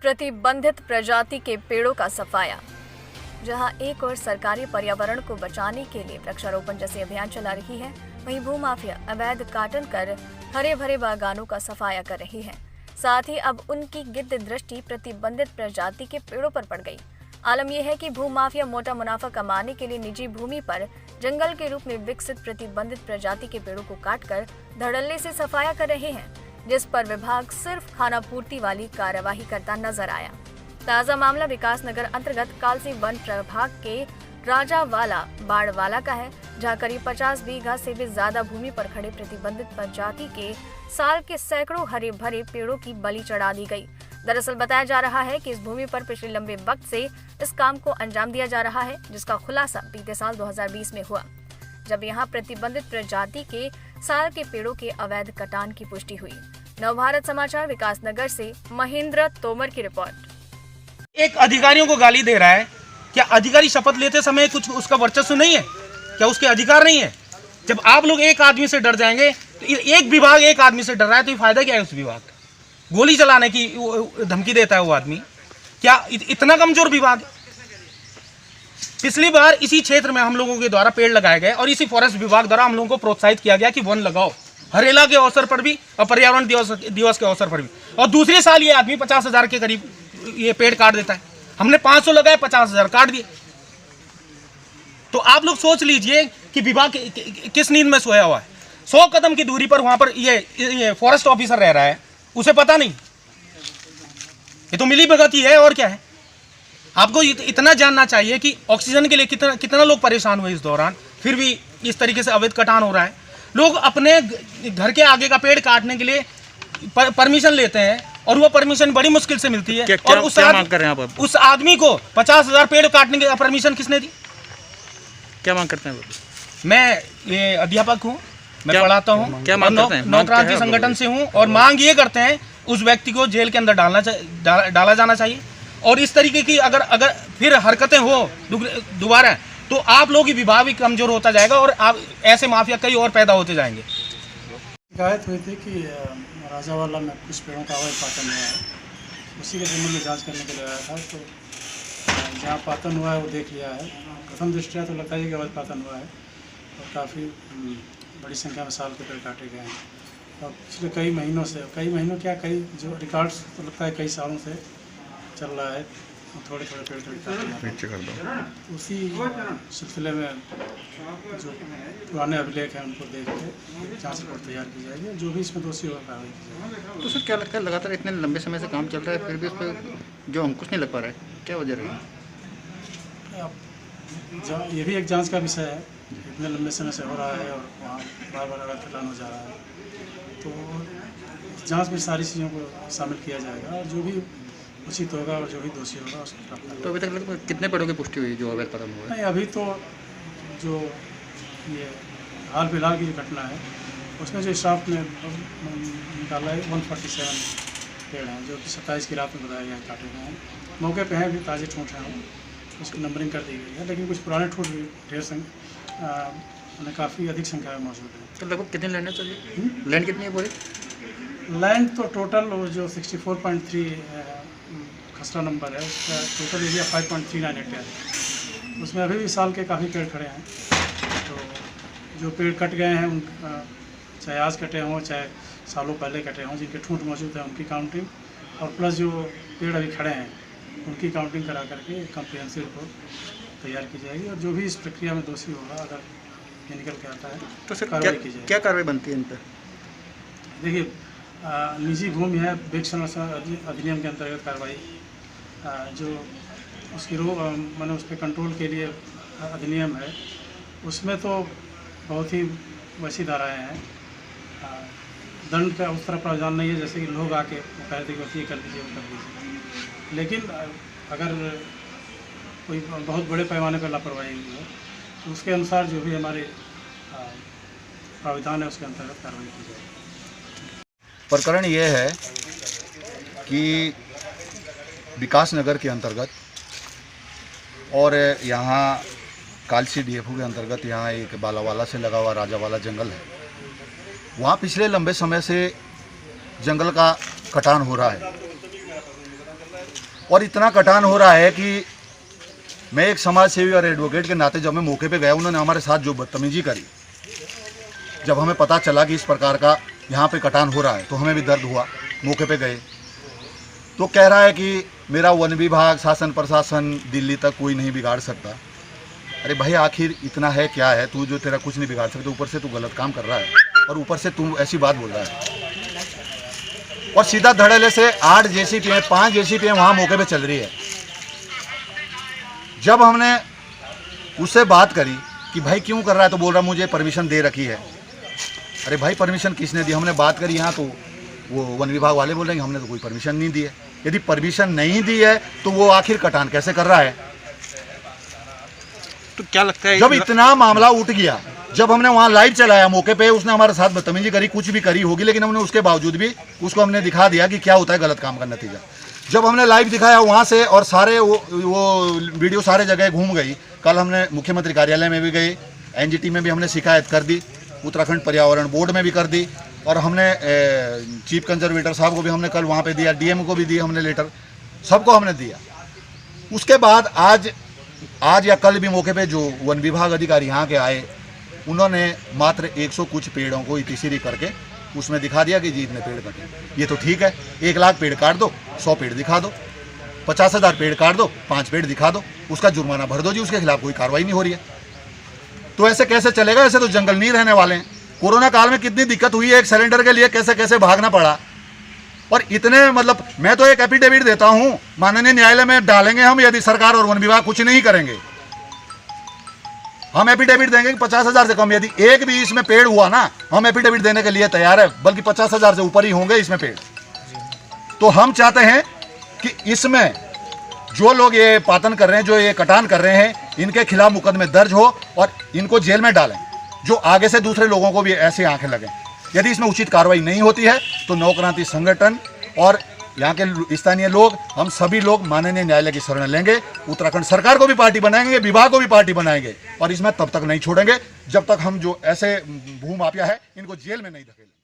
प्रतिबंधित प्रजाति के पेड़ों का सफाया। जहां एक और सरकारी पर्यावरण को बचाने के लिए वृक्षारोपण जैसे अभियान चला रही है, वहीं भूमाफिया अवैध काटन कर हरे भरे बागानों का सफाया कर रही है। साथ ही अब उनकी गिद्ध दृष्टि प्रतिबंधित प्रजाति के पेड़ों पर पड़ गई। आलम यह है कि भूमाफिया मोटा मुनाफा कमाने के लिए निजी भूमि पर जंगल के रूप में विकसित प्रतिबंधित प्रजाति के पेड़ों को काटकर धड़ल्ले से सफाया कर रहे हैं, जिस पर विभाग सिर्फ खानापूर्ति वाली कार्यवाही करता नजर आया। ताजा मामला विकास नगर अंतर्गत कालसी वन प्रभाग के राजावाला बाड़वाला का है, जहां करीब 50 बीघा से भी ज्यादा भूमि पर खड़े प्रतिबंधित प्रजाति के साल के सैकड़ों हरे भरे पेड़ों की बलि चढ़ा दी गई। दरअसल बताया जा रहा है कि इस भूमि पर पिछले लंबे वक्त से इस काम को अंजाम दिया जा रहा है, जिसका खुलासा बीते साल 2020 में हुआ, जब यहां प्रतिबंधित प्रजाति के साल के पेड़ों के अवैध कटान की पुष्टि हुई। नवभारत समाचार विकास नगर से महेंद्र तोमर की रिपोर्ट। एक अधिकारियों को गाली दे रहा है। क्या अधिकारी शपथ लेते समय कुछ उसका वर्चस्व नहीं है? क्या उसके अधिकार नहीं है? जब आप लोग एक आदमी से डर जाएंगे, तो एक विभाग एक आदमी से डर रहा है, तो ये फायदा क्या है उस विभाग का? गोली चलाने की धमकी देता है वो आदमी। क्या इतना कमजोर विभाग है? पिछली बार इसी क्षेत्र में हम लोगों के द्वारा पेड़ लगाए गए और इसी फॉरेस्ट विभाग द्वारा हम लोगों को प्रोत्साहित किया गया कि वन लगाओ, हरेला के अवसर पर भी और पर्यावरण दिवस के अवसर पर भी। और दूसरे साल ये आदमी 50,000 के करीब ये पेड़ काट देता है। हमने 500 लगाए, 50,000 काट दिए। तो आप लोग सोच लीजिए कि विभाग किस नींद में सोया हुआ है। 100 कदम की दूरी पर वहां पर ये फॉरेस्ट ऑफिसर रह रहा है, उसे पता नहीं। ये तो मिली भगत ही है, और क्या है। आपको इतना जानना चाहिए कि ऑक्सीजन के लिए कितना लोग परेशान हुए इस दौरान, फिर भी इस तरीके से अवैध कटान हो रहा है। लोग अपने घर के आगे का पेड़ काटने के लिए परमिशन लेते हैं और वो परमिशन बड़ी मुश्किल से मिलती है। और उस आदमी को 50,000 पेड़ काटने की परमिशन किसने दी? क्या मांग करते हैं? मैं ये अध्यापक हूँ, मैं पढ़ाता हूँ, क्या मांग करते हैं? नवक्रांति संगठन से हूँ, और मांग ये करते हैं उस व्यक्ति को जेल के अंदर डाला जाना चाहिए। और इस तरीके की अगर फिर हरकतें हो दोबारा, तो आप लोग ही विभाग भी कमजोर होता जाएगा और आप ऐसे माफिया कई और पैदा होते जाएंगे। शिकायत हुई थी कि राजावाला में कुछ पेड़ों का अवैध पातन हुआ है, उसी के संबंध में जांच करने के लिए आया था। तो जहाँ पातन हुआ है वो देख लिया है। प्रथम दृष्टिया तो लगता है कि अवैध पातन हुआ है और काफ़ी बड़ी संख्या में साल के पेड़ काटे गए हैं। और पिछले कई महीनों क्या कई जो रिकॉर्ड्स तो लगता है कई सालों से चल रहा है, थोड़े पेड़ काटे हैं। उसी सिलसिले में जो पुराने अभिलेख हैं उनको देख के जांच रिपोर्ट तैयार की जाएगी, जो भी इसमें दोषी होगा कार्रवाई की जाएगी। तो सर क्या लगता है, लगातार इतने लंबे समय से काम चल रहा है, फिर भी उस पर जो अंकुश नहीं लग पा रहा है, क्या वजह रही? ये भी एक जांच का विषय है। इतने लंबे समय से हो रहा है और वहाँ बार अवैध कटान हो जा रहा है, तो जांच में सारी चीज़ों को शामिल किया जाएगा और जो भी उचित होगा और जो भी दोषी होगा उसको प्राप्त। तो अभी तक कितने पेड़ों की पुष्टि हुई जो अवैध कटान हुआ है? नहीं, अभी तो जो ये हाल फिलहाल की जो घटना है उसमें जो स्टाफ ने निकाला है 147 पेड़ हैं, जो कि 27 की रात में बताया गया काटे गए हैं। मौके पे हैं भी ताज़े ठूँठ हैं, उसकी नंबरिंग कर दी गई है, लेकिन कुछ पुराने ठूँठ भी काफ़ी अधिक संख्या में मौजूद है। तो लगभग कितनी लैंड है चाहिए? लैंड कितनी है पूरी? लैंड तो टोटल जो 64.3 खसरा नंबर है, उसका टोटल एरिया 5.39 हेक्टेयर है। उसमें अभी भी साल के काफ़ी पेड़ खड़े हैं। तो जो पेड़ कट गए हैं उन चाहे आज कटे हों चाहे सालों पहले कटे हों, जिनके ठूँठ मौजूद है उनकी काउंटिंग और प्लस जो पेड़ अभी खड़े हैं उनकी काउंटिंग करा करके कम्प्रिहेंसिव रिपोर्ट तैयार की जाएगी और जो भी इस प्रक्रिया में दोषी होगा, अगर ये निकल के आता है तो सर कार्रवाई की जाएगी। क्या कार्रवाई बनती है इन पर? देखिए, निजी भूमि है, वृक्ष संरक्षण अधिनियम के अंतर्गत कार्रवाई जो उसकी मैंने उस पर कंट्रोल के लिए अधिनियम है, उसमें तो बहुत ही वैसी धाराएँ हैं। दंड का उस तरह प्रावधान नहीं है जैसे कि लोग आके कहते हैं कि ये कर दीजिए वो कर दीजिए, लेकिन अगर कोई बहुत बड़े पैमाने पर लापरवाही हुई है तो उसके अनुसार जो भी हमारे प्रावधान है उसके अंतर्गत कार्रवाई की जाएगी। प्रकरण ये है कि विकास नगर के अंतर्गत और यहाँ कालसी DFO के अंतर्गत यहाँ एक बालावाला से लगा हुआ राजावाला जंगल है। वहाँ पिछले लंबे समय से जंगल का कटान हो रहा है और इतना कटान हो रहा है कि मैं एक समाज सेवी और एडवोकेट के नाते जब मैं मौके पे गया, उन्होंने हमारे साथ जो बदतमीजी करी, जब हमें पता चला कि इस प्रकार का यहाँ पे कटान हो रहा है तो हमें भी दर्द हुआ। मौके पे गए तो कह रहा है कि मेरा वन विभाग, शासन प्रशासन दिल्ली तक कोई नहीं बिगाड़ सकता। अरे भाई आखिर इतना है क्या है, तू जो तेरा कुछ नहीं बिगाड़ सकता, ऊपर से तू गलत काम कर रहा है और ऊपर से तू ऐसी बात बोल रहा है। और सीधा धड़ल्ले से 8 जेसीपी है, 5 जेसीपी है वहाँ मौके पे चल रही है। जब हमने उससे बात करी कि भाई क्यों कर रहा है, तो बोल रहा मुझे परमिशन दे रखी है। अरे भाई परमिशन किसने दी? हमने बात करी यहाँ तो वो वन विभाग वाले बोल रहे हैं हमने तो कोई परमिशन नहीं दी है। यदि परमिशन नहीं दी है तो वो आखिर कटान कैसे कर रहा है? तो क्या लगता है जब इतना मामला उठ गया, जब हमने वहाँ लाइव चलाया मौके पे, उसने हमारे साथ बदतमीजी करी, कुछ भी करी होगी, लेकिन हमने उसके बावजूद भी उसको हमने दिखा दिया कि क्या होता है गलत काम का नतीजा। जब हमने लाइव दिखाया वहाँ से, और सारे वो वीडियो सारे जगह घूम गई। कल हमने मुख्यमंत्री कार्यालय में भी गए, एनजीटी में भी हमने शिकायत कर दी, उत्तराखंड पर्यावरण बोर्ड में भी कर दी, और हमने चीफ कंजर्वेटर साहब को भी हमने कल वहाँ पे दिया, डीएम को भी दिया हमने लेटर, सबको हमने दिया। उसके बाद आज या कल भी मौके पे जो वन विभाग अधिकारी यहाँ के आए, उन्होंने मात्र 100 कुछ पेड़ों को इतिश्री करके उसमें दिखा दिया कि जी इतने पेड़ कटे। ये तो ठीक है, 1 लाख पेड़ काट दो, 100 पेड़ दिखा दो, 50,000 पेड़ काट दो, 5 पेड़ दिखा दो, उसका जुर्माना भर दो जी, उसके खिलाफ कोई कार्रवाई नहीं हो रही है। तो ऐसे कैसे चलेगा? ऐसे तो जंगल नहीं रहने वाले हैं। कोरोना काल में कितनी दिक्कत हुई है, एक सिलेंडर के लिए कैसे कैसे भागना पड़ा। और इतने मतलब मैं तो एक एफिडेविट देता हूँ, माननीय न्यायालय में डालेंगे हम, यदि सरकार और वन विभाग कुछ नहीं करेंगे, हम एफिडेविट देंगे कि 50,000 से कम यदि एक भी इसमें पेड़ हुआ ना, हम एफिडेविट देने के लिए तैयार है, बल्कि 50,000 से ऊपर ही होंगे इसमें पेड़। तो हम चाहते हैं कि इसमें जो लोग ये पातन कर रहे हैं, जो ये कटान कर रहे हैं, इनके खिलाफ मुकदमे दर्ज हो और इनको जेल में डालें, जो आगे से दूसरे लोगों को भी ऐसी आंखें लगें। यदि इसमें उचित कार्रवाई नहीं होती है तो नवक्रांति संगठन और यहाँ के स्थानीय लोग, हम सभी लोग माननीय न्यायालय की शरण लेंगे, उत्तराखंड सरकार को भी पार्टी बनाएंगे, विभाग को भी पार्टी बनाएंगे, और इसमें तब तक नहीं छोड़ेंगे जब तक हम जो ऐसे भूमाफिया है इनको जेल में नहीं धकेलें।